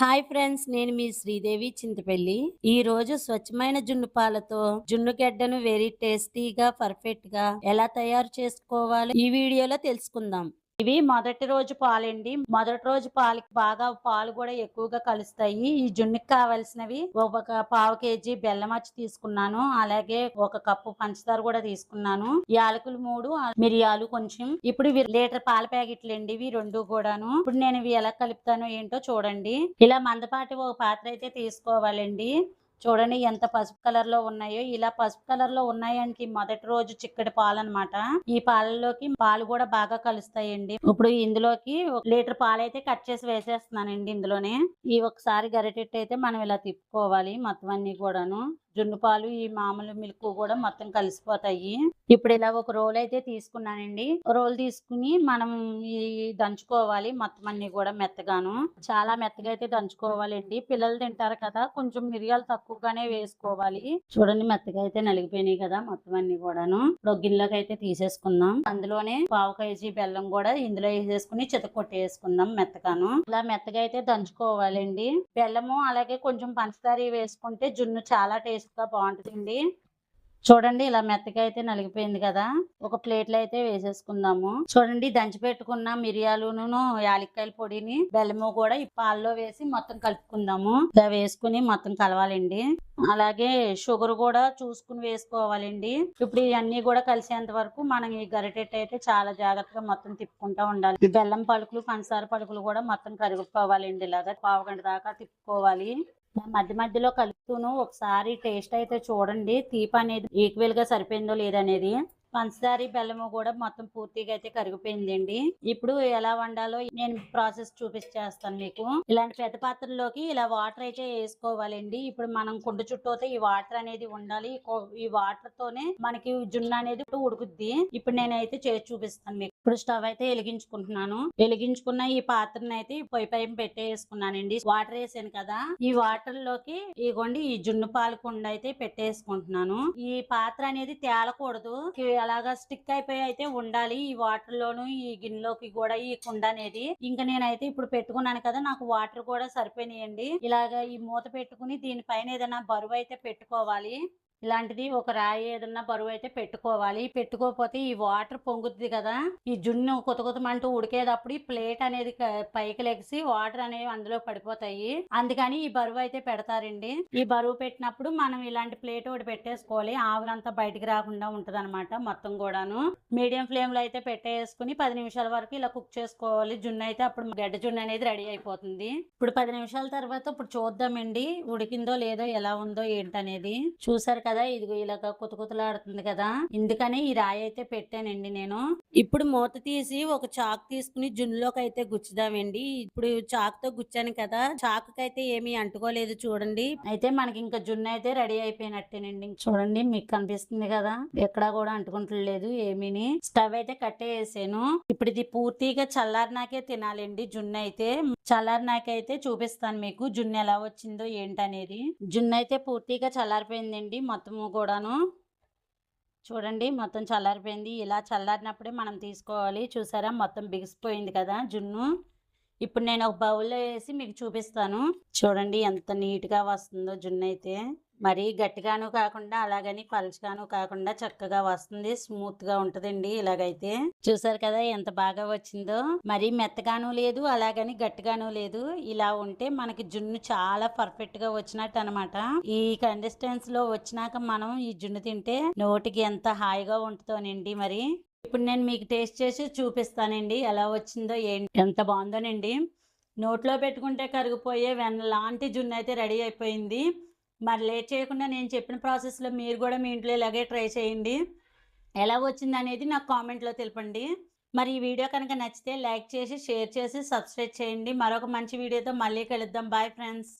Hi friends, నేను మీ శ్రీదేవి చింతపల్లి. ఈ రోజు స్వచ్ఛమైన జున్ను పాలతో జున్ను గడ్డను వెరీ టేస్టీగా పర్ఫెక్ట్ గా ఎలా తయారు చేసుకోవాలో ఈ వీడియోలో తెలుసుకుందాం. ఇవి మొదటి రోజు పాలండి. మొదటి రోజు పాలకి బాగా పాలు కూడా ఎక్కువగా కలుస్తాయి. ఈ జున్నుకి కావాల్సినవి ఒక పావు కేజీ బెల్లం వచ్చి తీసుకున్నాను. అలాగే ఒక కప్పు పంచదార కూడా తీసుకున్నాను. యాలకులు 3, మిరియాలు కొంచెం. ఇప్పుడు ఇవి లీటర్ పాల ప్యాకెట్లు అండి, ఇవి రెండు కూడాను. ఇప్పుడు నేను ఇవి ఎలా కలుపుతానో ఏంటో చూడండి. ఇలా మందపాటి ఒక పాత్ర అయితే తీసుకోవాలండి. చూడండి ఎంత పసుపు కలర్ లో ఉన్నాయో. ఇలా పసుపు కలర్ లో ఉన్నాయంటే మొదటి రోజు చిక్కటి పాలు అన్నమాట. ఈ పాలలోకి పాలు కూడా బాగా కలుస్తాయండి. ఇప్పుడు ఇందులోకి 1 లీటర్ పాలు అయితే కట్ చేసి వేసేస్తున్నానండి ఇందులోనే. ఈ ఒకసారి గరిటెట్టు అయితే మనం ఇలా తిప్పుకోవాలి మొత్తం అన్ని కూడాను. జున్ను పాలు ఈ మామూలు మిల్క్ కూడా మొత్తం కలిసిపోతాయి. ఇప్పుడు ఇలా ఒక రోల్ అయితే తీసుకున్నానండి. రోల్ తీసుకుని మనం ఈ దంచుకోవాలి మొత్తం అన్ని కూడా మెత్తగాను. చాలా మెత్తగా అయితే దంచుకోవాలండి. పిల్లలు తింటారు కదా, కొంచెం మిరియాలు తక్కువగానే వేసుకోవాలి. చూడండి మెత్తగా అయితే నలిగిపోయినాయి కదా మొత్తం అన్ని కూడాను. ఇప్పుడు ఒక గిన్నెలోకి అయితే తీసేసుకుందాం. అందులోనే పావు కేజీ బెల్లం కూడా ఇందులో వేసేసుకుని చితకొట్టేసుకుందాం మెత్తగాను. ఇలా మెత్తగా అయితే దంచుకోవాలండి. బెల్లము అలాగే కొంచెం పంచదార వేసుకుంటే జున్ను చాలా టేస్ట్ గా బాగుంటుందండి. చూడండి ఇలా మెత్తగా అయితే నలిగిపోయింది కదా. ఒక ప్లేట్లో అయితే వేసేసుకుందాము. చూడండి దంచి పెట్టుకున్న మిరియాలును యాలక్కాయల పొడిని బెల్లము కూడా ఈ పాల్లో వేసి మొత్తం కలుపుకుందాము. ఇలా వేసుకుని మొత్తం కలవాలండి. అలాగే షుగర్ కూడా చూసుకుని వేసుకోవాలండి. ఇప్పుడు ఇవన్నీ కూడా కలిసేంత వరకు మనం ఈ గరిటెట్ అయితే చాలా జాగ్రత్తగా మొత్తం తిప్పుకుంటా ఉండాలి. ఈ బెల్లం పలుకులు పంచదార పలుకులు కూడా మొత్తం కరిగిపోవాలండి. ఇలాగా పావు గంట దాకా తిప్పుకోవాలి. మధ్య మధ్యలో కలుపుతూను ఒకసారి టేస్ట్ అయితే చూడండి, తీపి అనేది ఈక్వల్ గా సరిపోయిందో లేదనేది. పంచదార బెల్లము కూడా మొత్తం పూర్తిగా అయితే కరిగిపోయిందండి. ఇప్పుడు ఎలా వండాలో నేను ప్రాసెస్ చూపించేస్తాను మీకు. ఇలాంటి పెద్ద పాత్రలోకి ఇలా వాటర్ అయితే వేసుకోవాలండి. ఇప్పుడు మనం కుండ చుట్టూ అయితే ఈ వాటర్ అనేది ఉండాలి. ఈ వాటర్ తోనే మనకి జున్ను అనేది ఉడుకుద్ది. ఇప్పుడు నేనైతే చేసి చూపిస్తాను మీకు. ఇప్పుడు స్టవ్ అయితే వెలిగించుకుంటున్నాను. వెలిగించుకున్న ఈ పాత్రను అయితే పొయ్యి పైన పెట్టేసుకున్నానండి. వాటర్ వేసాను కదా, ఈ వాటర్ లోకి ఇగోండి ఈ జున్ను పాల కుండ అయితే పెట్టేసుకుంటున్నాను. ఈ పాత్ర అనేది తేలకూడదు, అలాగా స్టిక్ అయిపోయి అయితే ఉండాలి. ఈ వాటర్ లోను ఈ గిన్నెలోకి కూడా ఈ కుండ అనేది. ఇంకా నేనైతే ఇప్పుడు పెట్టుకున్నాను కదా, నాకు వాటర్ కూడా సరిపోయినాయండి. ఇలాగా ఈ మూత పెట్టుకుని దీనిపైన ఏదైనా బరువు అయితే పెట్టుకోవాలి. ఇలాంటిది ఒక రాయి ఏదన్నా బరువు అయితే పెట్టుకోవాలి. పెట్టుకోకపోతే ఈ వాటర్ పొంగుద్ది కదా, ఈ జున్ను కొతకొతమంటూ ఉడికేటప్పుడు ఈ ప్లేట్ అనేది పైకి లెగిసి వాటర్ అనేవి అందులో పడిపోతాయి. అందుకని ఈ బరువు అయితే పెడతారండి. ఈ బరువు పెట్టినప్పుడు మనం ఇలాంటి ప్లేట్ ఒకటి పెట్టేసుకోవాలి. ఆవిరంతా బయటికి రాకుండా ఉంటది అనమాట మొత్తం కూడాను. మీడియం ఫ్లేమ్ లో అయితే పెట్టేసుకుని 10 నిమిషాల వరకు ఇలా కుక్ చేసుకోవాలి. జున్ను అయితే అప్పుడు గడ్డ జున్ను అనేది రెడీ అయిపోతుంది. ఇప్పుడు 10 నిమిషాల తర్వాత ఇప్పుడు చూద్దామండి ఉడికిందో లేదో, ఎలా ఉందో ఏంటనేది. చూసారు కదా, ఇదిగో ఇలాగ కుతకుతలాడుతుంది కదా, ఇందుకని ఈ రాయి అయితే పెట్టానండి నేను. ఇప్పుడు మూత తీసి ఒక చాకు తీసుకుని జున్నులోకి అయితే గుచ్చుదామండి. ఇప్పుడు చాకుతో గుచ్చాను కదా, చాకుకైతే ఏమీ అంటుకోలేదు చూడండి. అయితే మనకి ఇంకా జున్ను అయితే రెడీ అయిపోయినట్టేనండి. చూడండి మీకు కనిపిస్తుంది కదా, ఎక్కడా కూడా అంటుకుంటలేదు ఏమీని. స్టవ్ అయితే కట్టేసాను. ఇప్పుడు ఇది పూర్తిగా చల్లారినాకే తినాలండి జున్ను అయితే. చల్లారినాకైతే చూపిస్తాను మీకు జున్ను ఎలా వచ్చిందో ఏంటనేది. జున్ను అయితే పూర్తిగా చల్లారిపోయిందండి మొత్తము కూడాను. చూడండి మొత్తం చల్లారిపోయింది. ఇలా చల్లారినప్పుడే మనం తీసుకోవాలి. చూసారా మొత్తం బిగిసిపోయింది కదా జున్ను. ఇప్పుడు నేను ఒక బౌల్లో వేసి మీకు చూపిస్తాను. చూడండి ఎంత నీట్గా వస్తుందో జున్ను అయితే. మరీ గట్టిగాను కాకుండా అలాగని పలుచగాను కాకుండా చక్కగా వస్తుంది. స్మూత్ గా ఉంటదండి ఇలాగైతే. చూసారు కదా ఎంత బాగా వచ్చిందో. మరీ మెత్తగాను లేదు, అలాగని గట్టిగాను లేదు. ఇలా ఉంటే మనకి జున్ను చాలా పర్ఫెక్ట్ గా వచ్చినట్టు అనమాట. ఈ కన్సిస్టెన్సీ లో వచ్చినాక మనం ఈ జున్ను తింటే నోటికి ఎంత హాయిగా ఉంటుందోనండి. మరి ఇప్పుడు నేను మీకు టేస్ట్ చేసి చూపిస్తానండి ఎలా వచ్చిందో ఏంటి. ఎంత బాగుందోనండి. నోట్లో పెట్టుకుంటే కరిగిపోయే వెన్న లాంటి జున్ను అయితే రెడీ అయిపోయింది. మరి లేట్ చేయకుండా నేను చెప్పిన ప్రాసెస్లో మీరు కూడా మీ ఇంట్లో ఇలాగే ట్రై చేయండి. ఎలా వచ్చింది అనేది నాకు కామెంట్లో తెలపండి. మరి ఈ వీడియో కనుక నచ్చితే లైక్ చేసి, షేర్ చేసి, సబ్స్క్రైబ్ చేయండి. మరొక మంచి వీడియోతో మళ్ళీ కలుద్దాం. Bye friends.